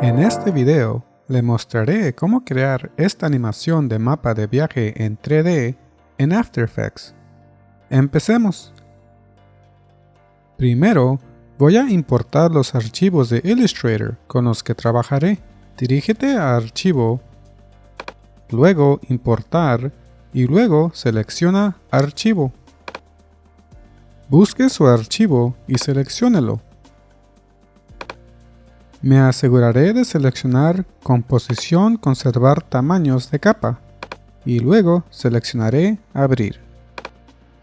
En este video le mostraré cómo crear esta animación de mapa de viaje en 3D en After Effects. Empecemos. Primero, voy a importar los archivos de Illustrator con los que trabajaré. Dirígete a Archivo, luego Importar y luego selecciona Archivo. Busque su archivo y selecciónelo. Me aseguraré de seleccionar Composición Conservar tamaños de capa y luego seleccionaré Abrir.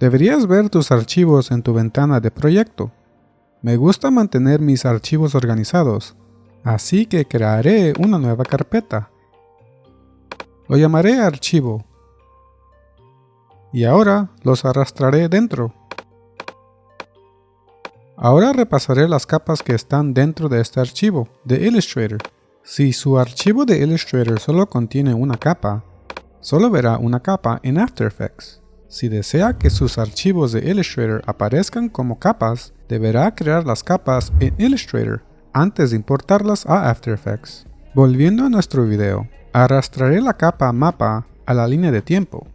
Deberías ver tus archivos en tu ventana de proyecto. Me gusta mantener mis archivos organizados, así que crearé una nueva carpeta. Lo llamaré Archivo. Y ahora los arrastraré dentro. Ahora repasaré las capas que están dentro de este archivo de Illustrator. Si su archivo de Illustrator solo contiene una capa, solo verá una capa en After Effects. Si desea que sus archivos de Illustrator aparezcan como capas, deberá crear las capas en Illustrator antes de importarlas a After Effects. Volviendo a nuestro video, arrastraré la capa mapa a la línea de tiempo.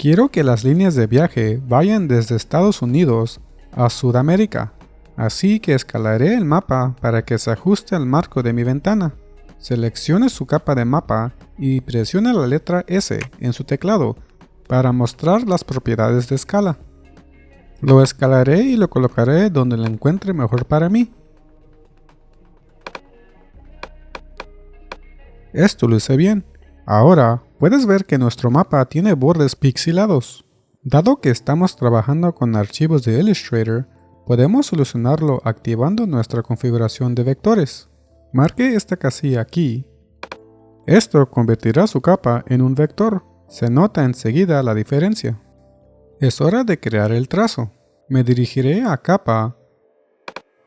Quiero que las líneas de viaje vayan desde Estados Unidos a Sudamérica, así que escalaré el mapa para que se ajuste al marco de mi ventana. Seleccione su capa de mapa y presione la letra S en su teclado para mostrar las propiedades de escala. Lo escalaré y lo colocaré donde lo encuentre mejor para mí. Esto luce bien. Ahora puedes ver que nuestro mapa tiene bordes pixelados. Dado que estamos trabajando con archivos de Illustrator, podemos solucionarlo activando nuestra configuración de vectores. Marque esta casilla aquí. Esto convertirá su capa en un vector. Se nota enseguida la diferencia. Es hora de crear el trazo. Me dirigiré a Capa,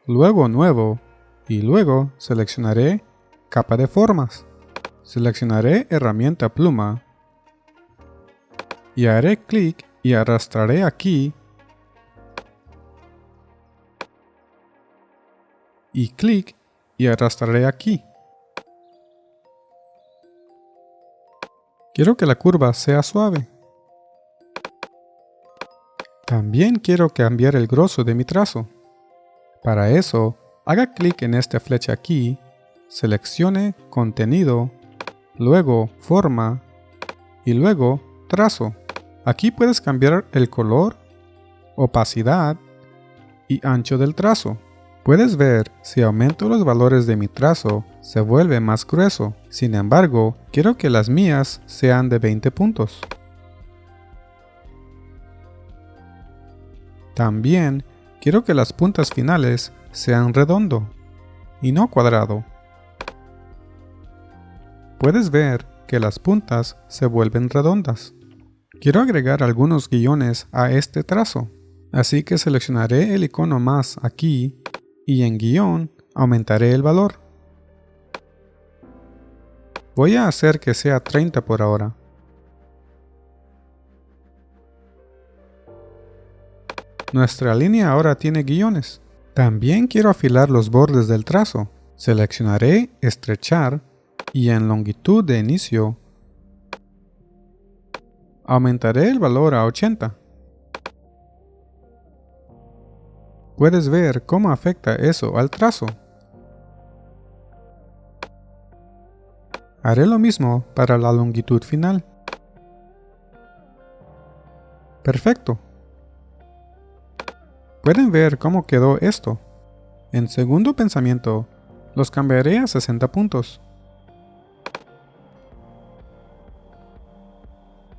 luego Nuevo y luego seleccionaré Capa de formas. Seleccionaré Herramienta Pluma y haré clic y arrastraré aquí y clic y arrastraré aquí. Quiero que la curva sea suave. También quiero cambiar el grosor de mi trazo. Para eso, haga clic en esta flecha aquí, seleccione Contenido, luego Forma y luego Trazo. Aquí puedes cambiar el color, opacidad y ancho del trazo. Puedes ver si aumento los valores de mi trazo, se vuelve más grueso. Sin embargo, quiero que las mías sean de 20 puntos. También quiero que las puntas finales sean redondo y no cuadrado. Puedes ver que las puntas se vuelven redondas. Quiero agregar algunos guiones a este trazo, así que seleccionaré el icono más aquí y en guión aumentaré el valor. Voy a hacer que sea 30 por ahora. Nuestra línea ahora tiene guiones. También quiero afilar los bordes del trazo. Seleccionaré Estrechar y en longitud de inicio aumentaré el valor a 80. Puedes ver cómo afecta eso al trazo. Haré lo mismo para la longitud final. Perfecto. ¿Pueden ver cómo quedó esto? En segundo pensamiento, los cambiaré a 60 puntos.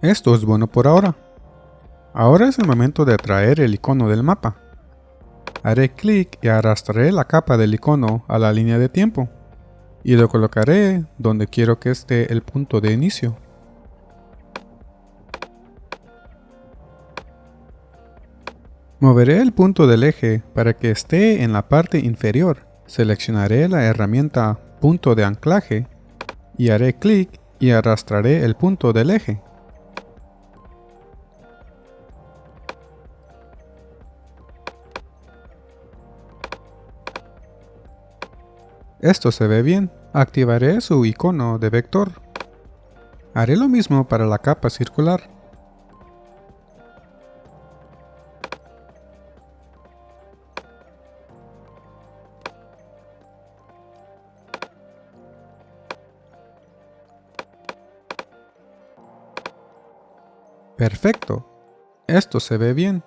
Esto es bueno por ahora. Ahora es el momento de traer el icono del mapa. Haré clic y arrastraré la capa del icono a la línea de tiempo. Y lo colocaré donde quiero que esté el punto de inicio. Moveré el punto del eje para que esté en la parte inferior. Seleccionaré la herramienta Punto de anclaje y haré clic y arrastraré el punto del eje. Esto se ve bien. Activaré su icono de vector. Haré lo mismo para la capa circular. Perfecto. Esto se ve bien.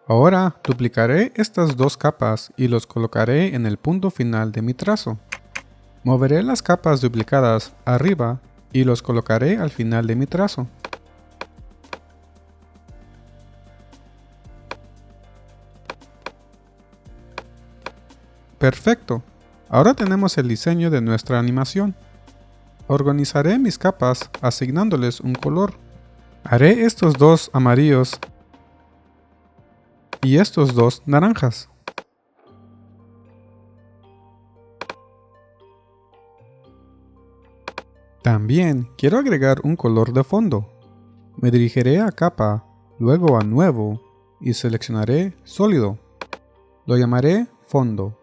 Ahora duplicaré estas dos capas y los colocaré en el punto final de mi trazo. Moveré las capas duplicadas arriba y los colocaré al final de mi trazo. Perfecto. Ahora tenemos el diseño de nuestra animación. Organizaré mis capas asignándoles un color. Haré estos dos amarillos y estos dos naranjas. También quiero agregar un color de fondo. Me dirigiré a capa, luego a nuevo y seleccionaré sólido. Lo llamaré fondo.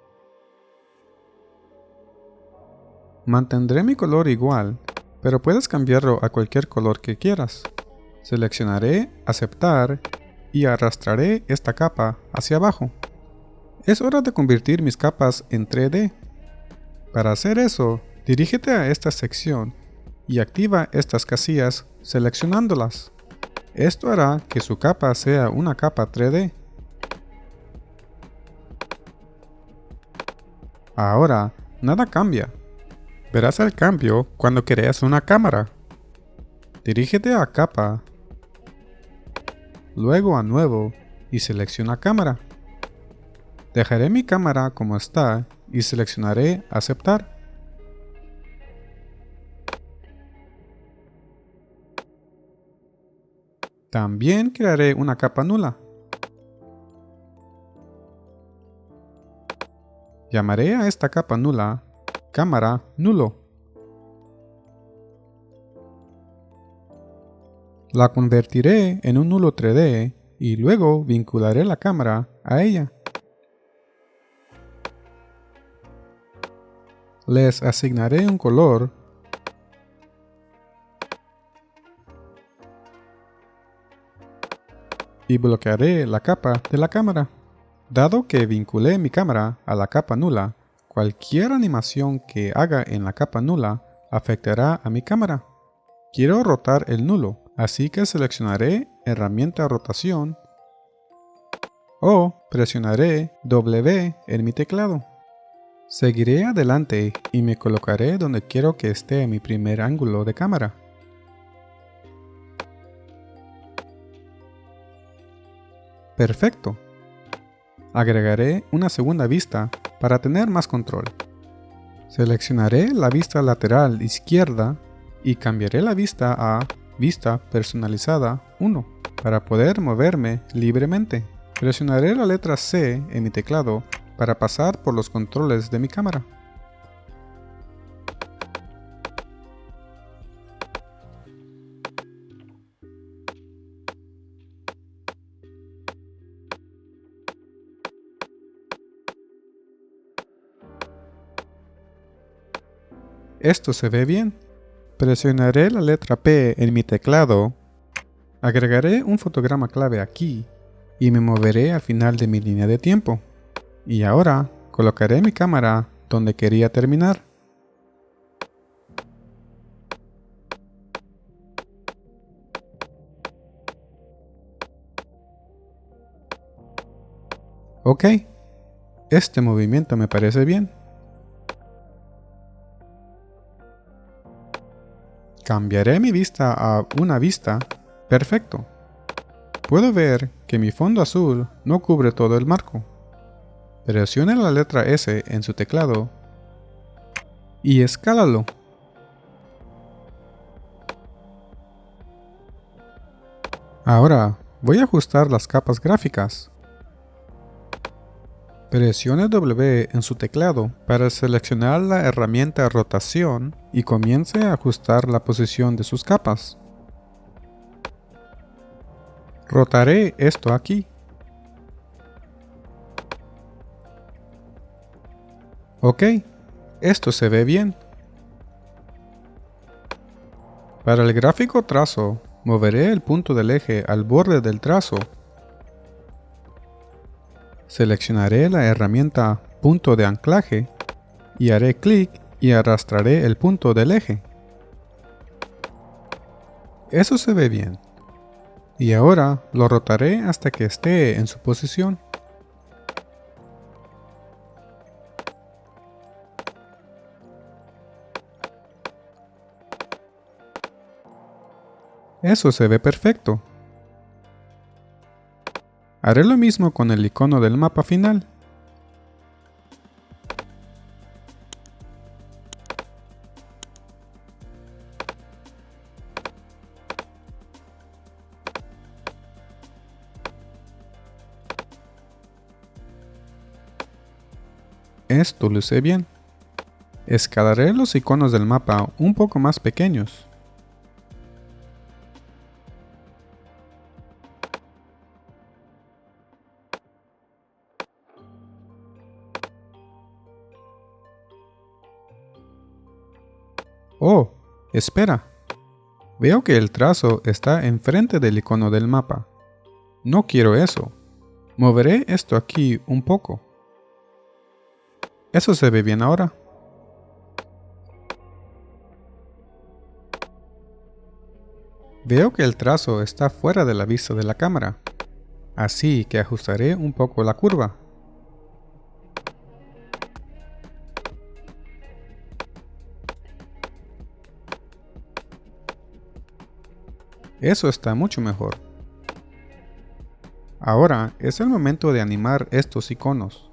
Mantendré mi color igual, pero puedes cambiarlo a cualquier color que quieras. Seleccionaré aceptar y arrastraré esta capa hacia abajo. Es hora de convertir mis capas en 3D. Para hacer eso, dirígete a esta sección y activa estas casillas seleccionándolas. Esto hará que su capa sea una capa 3D. Ahora, nada cambia. Verás el cambio cuando creas una cámara. Dirígete a capa, luego a nuevo y selecciona cámara. Dejaré mi cámara como está y seleccionaré aceptar. También crearé una capa nula. Llamaré a esta capa nula cámara nulo. La convertiré en un nulo 3D y luego vincularé la cámara a ella. Les asignaré un color y bloquearé la capa de la cámara. Dado que vinculé mi cámara a la capa nula, cualquier animación que haga en la capa nula afectará a mi cámara. Quiero rotar el nulo, así que seleccionaré herramienta rotación o presionaré W en mi teclado. Seguiré adelante y me colocaré donde quiero que esté mi primer ángulo de cámara. Perfecto. Agregaré una segunda vista para tener más control. Seleccionaré la vista lateral izquierda y cambiaré la vista a Vista Personalizada 1 para poder moverme libremente. Presionaré la letra C en mi teclado para pasar por los controles de mi cámara. Esto se ve bien. Presionaré la letra P en mi teclado, agregaré un fotograma clave aquí y me moveré al final de mi línea de tiempo. Y ahora colocaré mi cámara donde quería terminar. Ok, este movimiento me parece bien. Cambiaré mi vista a una vista. Perfecto. Puedo ver que mi fondo azul no cubre todo el marco. Presione la letra S en su teclado y escálalo. Ahora voy a ajustar las capas gráficas. Presione W en su teclado para seleccionar la herramienta rotación y comience a ajustar la posición de sus capas. Rotaré esto aquí. Ok, Esto se ve bien. Para el gráfico trazo, moveré el punto del eje al borde del trazo. Seleccionaré la herramienta punto de anclaje y haré clic y arrastraré el punto del eje. Eso se ve bien. Y ahora lo rotaré hasta que esté en su posición. Eso se ve perfecto. Haré lo mismo con el icono del mapa final. Esto luce bien. Escalaré los iconos del mapa un poco más pequeños. Oh, espera. Veo que el trazo está enfrente del icono del mapa. No quiero eso. Moveré esto aquí un poco. Eso se ve bien ahora. Veo que el trazo está fuera de la vista de la cámara, así que ajustaré un poco la curva. Eso está mucho mejor. Ahora es el momento de animar estos iconos.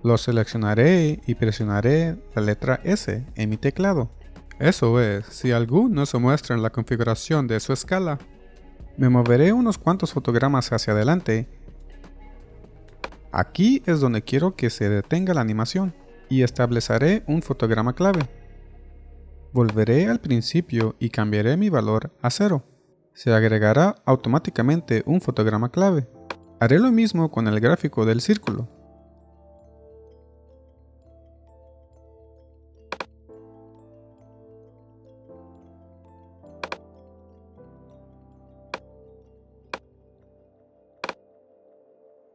Los seleccionaré y presionaré la letra S en mi teclado. Eso es, si alguno se muestra en la configuración de su escala. Me moveré unos cuantos fotogramas hacia adelante. Aquí es donde quiero que se detenga la animación y estableceré un fotograma clave. Volveré al principio y cambiaré mi valor a 0. Se agregará automáticamente un fotograma clave. Haré lo mismo con el gráfico del círculo.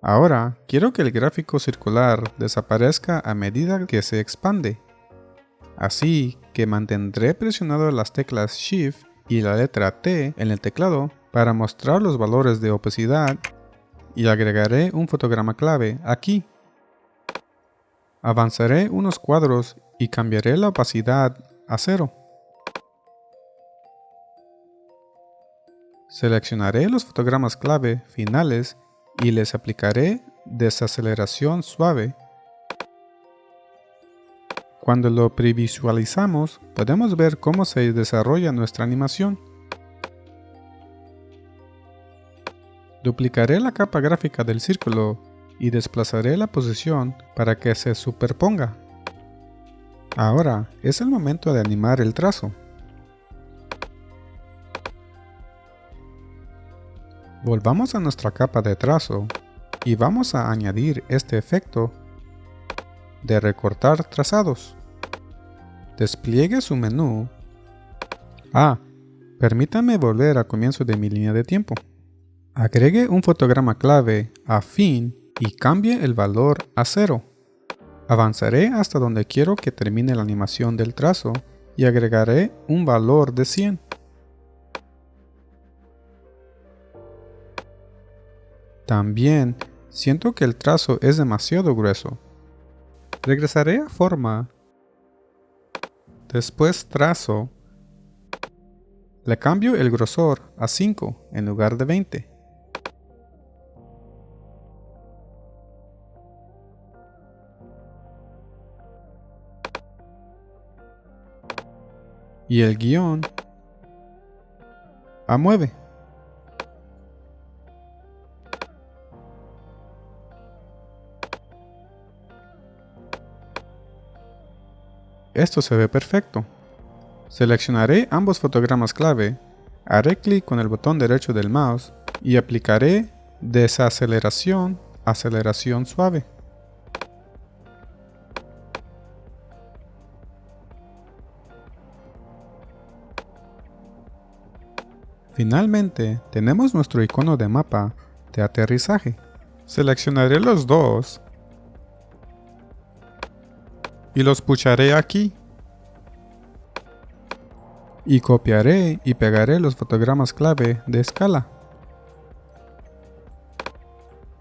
Ahora quiero que el gráfico circular desaparezca a medida que se expande. Así que mantendré presionado las teclas Shift y la letra T en el teclado para mostrar los valores de opacidad y agregaré un fotograma clave aquí. Avanzaré unos cuadros y cambiaré la opacidad a 0. Seleccionaré los fotogramas clave finales y les aplicaré desaceleración suave. Cuando lo previsualizamos, podemos ver cómo se desarrolla nuestra animación. Duplicaré la capa gráfica del círculo y desplazaré la posición para que se superponga. Ahora es el momento de animar el trazo. Volvamos a nuestra capa de trazo y vamos a añadir este efecto de recortar trazados. Despliegue su menú. Permítame volver al comienzo de mi línea de tiempo. Agregue un fotograma clave a fin y cambie el valor a 0. Avanzaré hasta donde quiero que termine la animación del trazo y agregaré un valor de 100. También siento que el trazo es demasiado grueso. Regresaré a forma. Después trazo. Le cambio el grosor a 5 en lugar de 20. Y el guión a 9. Esto se ve perfecto. Seleccionaré ambos fotogramas clave, haré clic con el botón derecho del mouse y aplicaré desaceleración, aceleración suave. Finalmente, tenemos nuestro icono de mapa de aterrizaje. Seleccionaré los dos y los pucharé aquí. Y copiaré y pegaré los fotogramas clave de escala.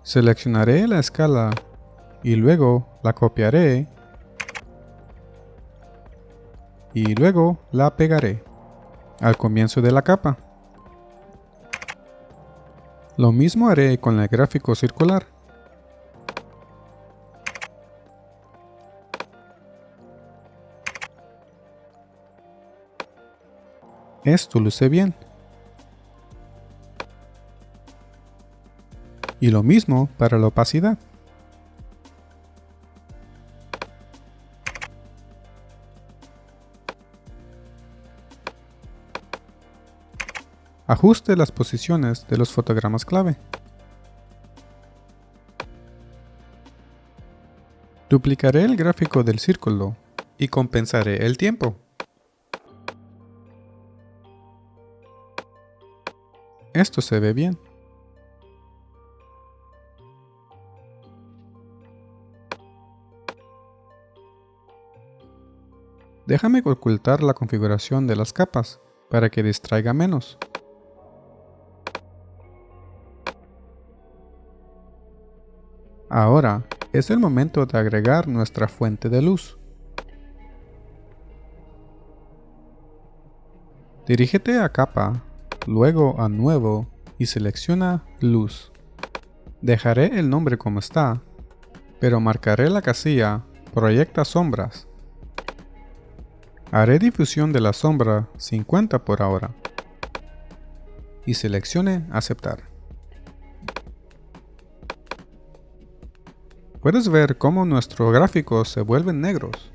Seleccionaré la escala y luego la copiaré y luego la pegaré al comienzo de la capa. Lo mismo haré con el gráfico circular. Esto luce bien. Y lo mismo para la opacidad. Ajuste las posiciones de los fotogramas clave. Duplicaré el gráfico del círculo y compensaré el tiempo. Esto se ve bien. Déjame ocultar la configuración de las capas para que distraiga menos. Ahora es el momento de agregar nuestra fuente de luz. Dirígete a capa, luego a nuevo y selecciona luz. Dejaré el nombre como está, pero marcaré la casilla proyecta sombras. Haré difusión de la sombra 50 por ahora y seleccione aceptar. Puedes ver cómo nuestros gráficos se vuelven negros.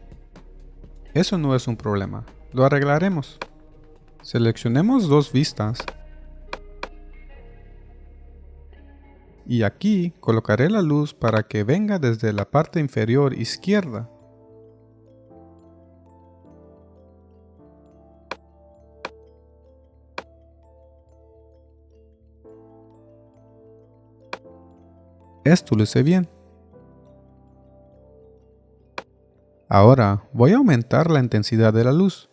Eso no es un problema, lo arreglaremos. Seleccionemos dos vistas y aquí colocaré la luz para que venga desde la parte inferior izquierda. Esto luce bien. Ahora voy a aumentar la intensidad de la luz.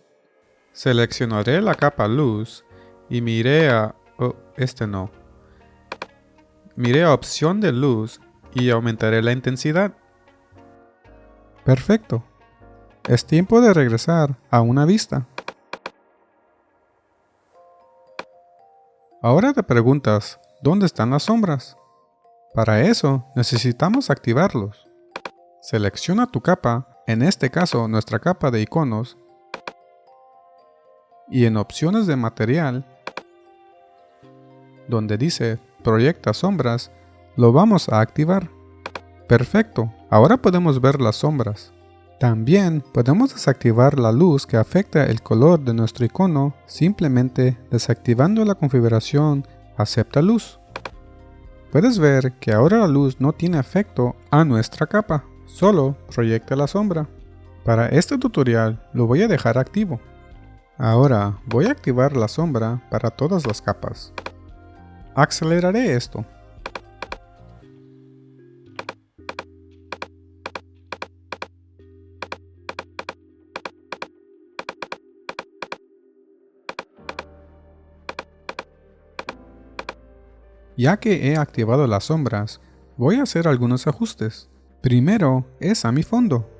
Seleccionaré la capa luz y miré a... Miré a opción de luz y aumentaré la intensidad. Perfecto. Es tiempo de regresar a una vista. Ahora te preguntas, ¿dónde están las sombras? Para eso necesitamos activarlos. Selecciona tu capa, en este caso nuestra capa de iconos, y en opciones de material, donde dice proyecta sombras, lo vamos a activar. Perfecto, ahora podemos ver las sombras. También podemos desactivar la luz que afecta el color de nuestro icono simplemente desactivando la configuración acepta luz. Puedes ver que ahora la luz no tiene efecto a nuestra capa, solo proyecta la sombra. Para este tutorial lo voy a dejar activo. Ahora voy a activar la sombra para todas las capas. Aceleraré esto. Ya que he activado las sombras, voy a hacer algunos ajustes. Primero es a mi fondo.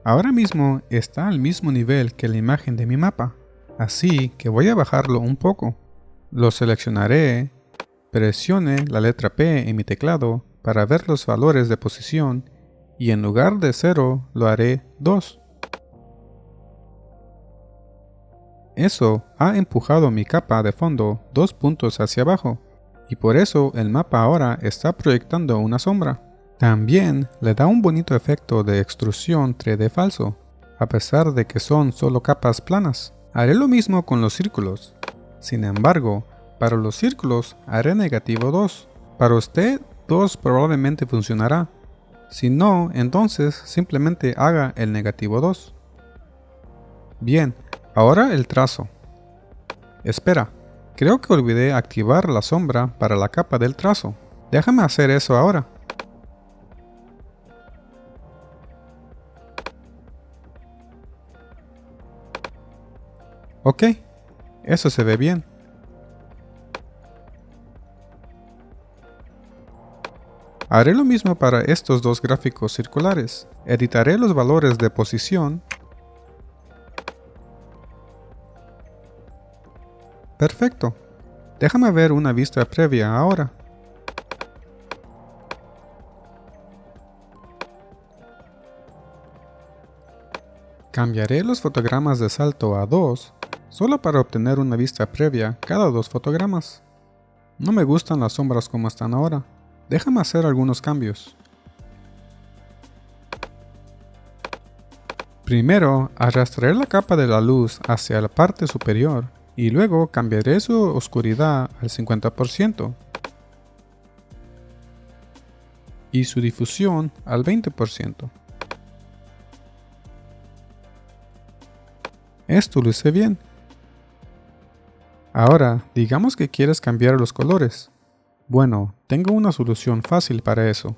Ahora mismo está al mismo nivel que la imagen de mi mapa, así que voy a bajarlo un poco. Lo seleccionaré, presione la letra P en mi teclado para ver los valores de posición y en lugar de 0 lo haré 2. Eso ha empujado mi capa de fondo 2 puntos hacia abajo y por eso el mapa ahora está proyectando una sombra. También le da un bonito efecto de extrusión 3D falso, a pesar de que son solo capas planas. Haré lo mismo con los círculos. Sin embargo, para los círculos haré negativo 2. Para usted 2 probablemente funcionará. Si no, entonces simplemente haga el negativo 2. Bien, ahora el trazo. Espera, Creo que olvidé activar la sombra para la capa del trazo. Déjame hacer eso ahora. Ok, eso se ve bien. Haré lo mismo para estos dos gráficos circulares. Editaré los valores de posición. Perfecto. Déjame ver una vista previa ahora. Cambiaré los fotogramas de salto a 2, solo para obtener una vista previa cada 2 fotogramas. No me gustan las sombras como están ahora. Déjame hacer algunos cambios. Primero, arrastraré la capa de la luz hacia la parte superior y luego cambiaré su oscuridad al 50% y su difusión al 20%. Esto luce bien. Ahora, digamos que quieres cambiar los colores. Bueno, tengo una solución fácil para eso.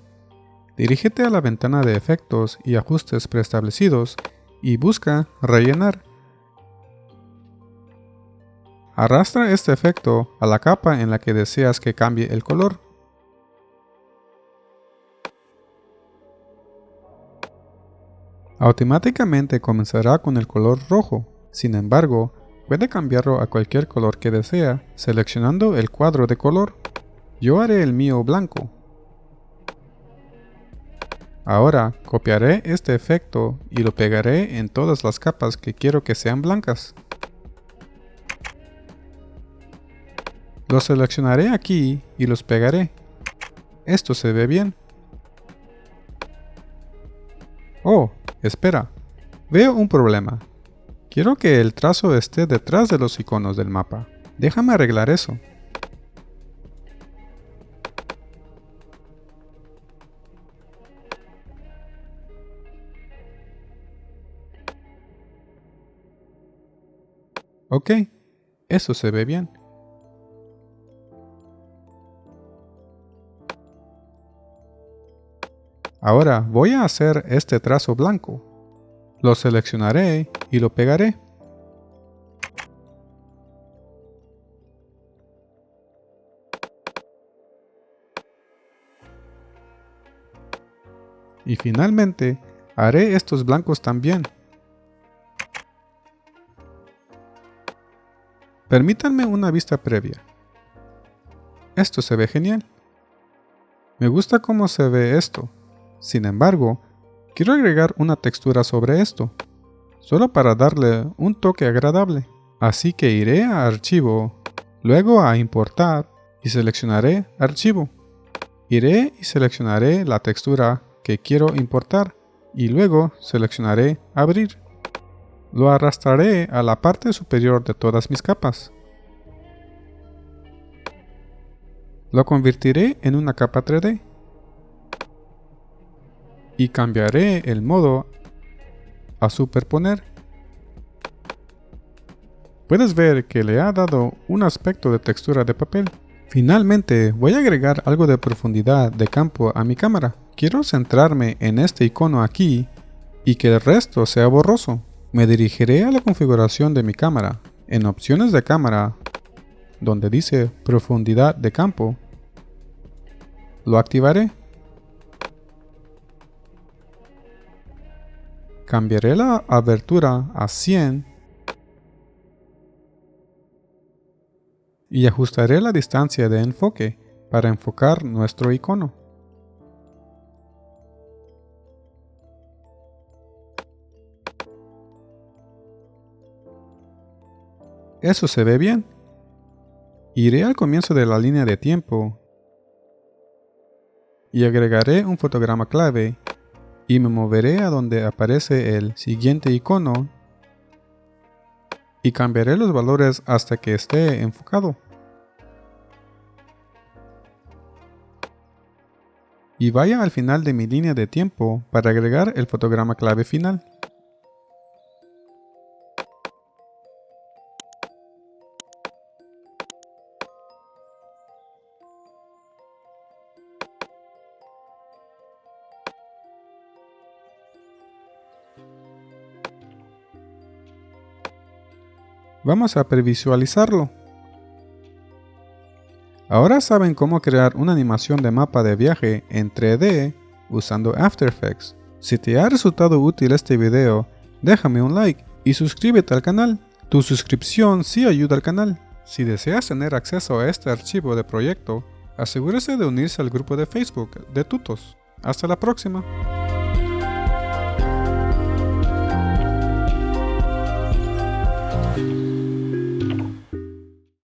Dirígete a la ventana de efectos y ajustes preestablecidos y busca rellenar. Arrastra este efecto a la capa en la que deseas que cambie el color. Automáticamente comenzará con el color rojo. Sin embargo, puede cambiarlo a cualquier color que desea seleccionando el cuadro de color. Yo haré el mío blanco. Ahora copiaré este efecto y lo pegaré en todas las capas que quiero que sean blancas. Los seleccionaré aquí y los pegaré. Esto se ve bien. Oh, espera. Veo un problema. Quiero que el trazo esté detrás de los iconos del mapa. Déjame arreglar eso. Ok, eso se ve bien. Ahora voy a hacer este trazo blanco. Lo seleccionaré y lo pegaré. Y finalmente, haré estos blancos también. Permítanme una vista previa. Esto se ve genial. Me gusta cómo se ve esto. Sin embargo, quiero agregar una textura sobre esto, solo para darle un toque agradable. Así que iré a Archivo, luego a Importar y seleccionaré Archivo. Iré y seleccionaré la textura que quiero importar y luego seleccionaré Abrir. Lo arrastraré a la parte superior de todas mis capas. Lo convertiré en una capa 3D. Y cambiaré el modo a superponer. Puedes ver que le ha dado un aspecto de textura de papel. Finalmente, voy a agregar algo de profundidad de campo a mi cámara. Quiero centrarme en este icono aquí y que el resto sea borroso. Me dirigiré a la configuración de mi cámara. En opciones de cámara, donde dice profundidad de campo, lo activaré. Cambiaré la abertura a 100 y ajustaré la distancia de enfoque para enfocar nuestro icono. Eso se ve bien. Iré al comienzo de la línea de tiempo y agregaré un fotograma clave y me moveré a donde aparece el siguiente icono y cambiaré los valores hasta que esté enfocado. Y vaya al final de mi línea de tiempo para agregar el fotograma clave final. Vamos a previsualizarlo. Ahora saben cómo crear una animación de mapa de viaje en 3D usando After Effects. Si te ha resultado útil este video, déjame un like y suscríbete al canal. Tu suscripción sí ayuda al canal. Si deseas tener acceso a este archivo de proyecto, asegúrese de unirse al grupo de Facebook de Tutos. Hasta la próxima.